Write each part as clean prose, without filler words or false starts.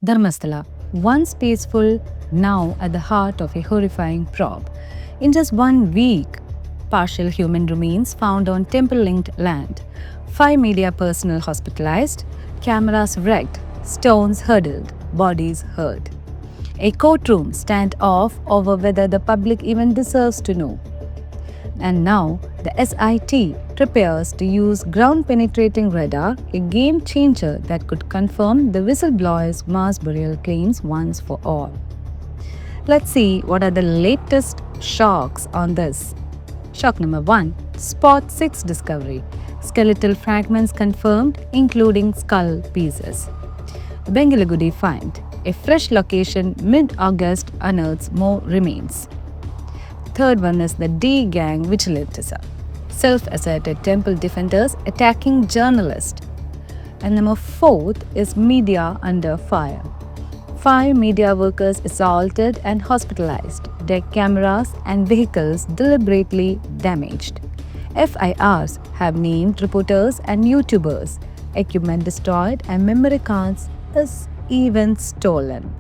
Dharmasthala, once peaceful, now at the heart of a horrifying probe. In just 1 week, partial human remains found on temple-linked land, 5 media personnel hospitalized, cameras wrecked, stones hurdled, bodies hurt. A courtroom standoff over whether the public even deserves to know. And now, the SIT prepares to use ground-penetrating radar, a game-changer that could confirm the whistleblower's mass burial claims once for all. Let's see what are the latest shocks on this. Shock number 1. Spot 6 discovery. Skeletal fragments confirmed, including skull pieces. Bengalagudi find. A fresh location mid-August unearths more remains. Third one is the D gang vigilantism. Self-asserted temple defenders attacking journalists. And number 4th is media under fire. 5 media workers assaulted and hospitalized. Their cameras and vehicles deliberately damaged. FIRs have named reporters and YouTubers. Equipment destroyed and memory cards is even stolen.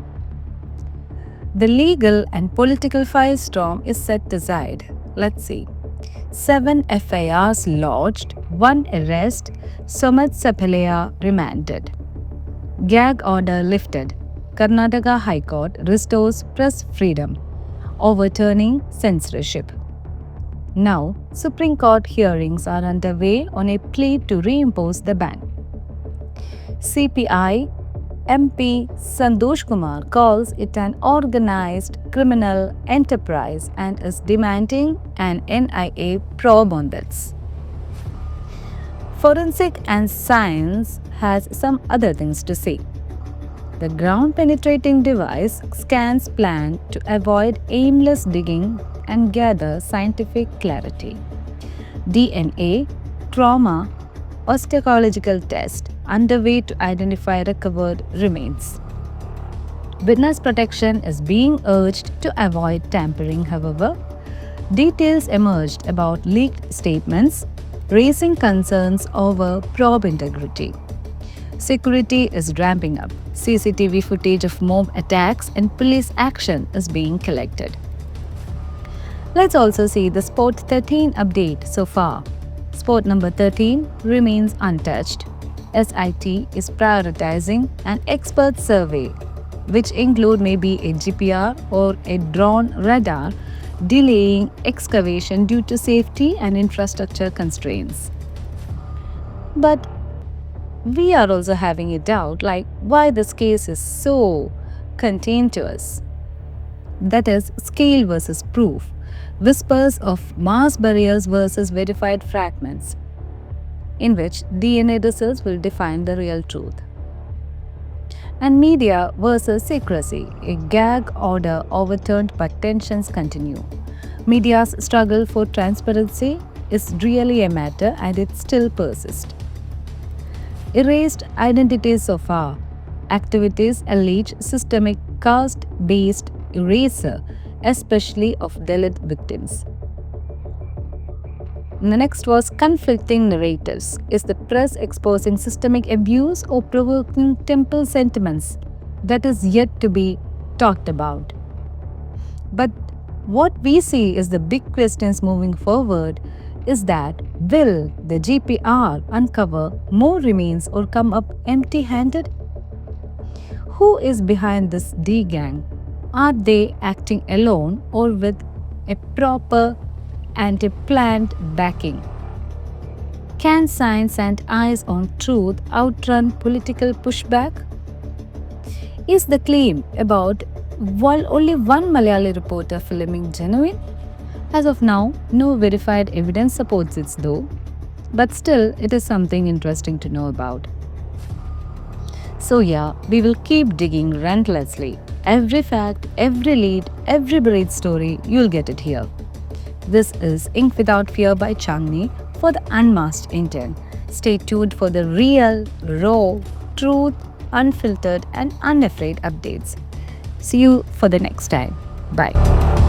The legal and political firestorm is set aside. Let's see. 7 FIRs lodged, 1 arrest, Somat Sapaleya remanded. Gag order lifted. Karnataka High Court restores press freedom, overturning censorship. Now, Supreme Court hearings are underway on a plea to reimpose the ban. CPI MP Santosh Kumar calls it an organized criminal enterprise and is demanding an NIA probe on this. Forensic and science has some other things to say. The ground-penetrating device scans plan to avoid aimless digging and gather scientific clarity. DNA, trauma, osteological test underway to identify recovered remains. Witness protection is being urged to avoid tampering, however. Details emerged about leaked statements, raising concerns over probe integrity. Security is ramping up. CCTV footage of mob attacks and police action is being collected. Let's also see the Sport 13 update so far. Sport number 13 remains untouched. SIT is prioritizing an expert survey, which include maybe a GPR or a drone radar, delaying excavation due to safety and infrastructure constraints. But we are also having a doubt like why this case is so contained to us. That is scale versus proof. Whispers of mass burials versus verified fragments, in which DNA results will define the real truth. And media versus secrecy, a gag order overturned but tensions continue. Media's struggle for transparency is really a matter and it still persists. Erased identities so far. Activities allege systemic caste-based erasure, especially of Dalit victims. The next was conflicting narratives. Is the press exposing systemic abuse or provoking temple sentiments? That is yet to be talked about. But what we see is the big questions moving forward is that will the GPR uncover more remains or come up empty-handed? Who is behind this D gang? Are they acting alone or with a proper and a planned backing? Can science and eyes on truth outrun political pushback? Is the claim about only one Malayali reporter filming genuine? As of now, no verified evidence supports it though, but still it is something interesting to know about. So yeah, we will keep digging relentlessly. Every fact, every lead, every buried story, you'll get it here. This is Ink Without Fear by Changni for the Unmasked intern. Stay tuned for the real, raw, truth, unfiltered and unafraid updates. See you for the next time. Bye.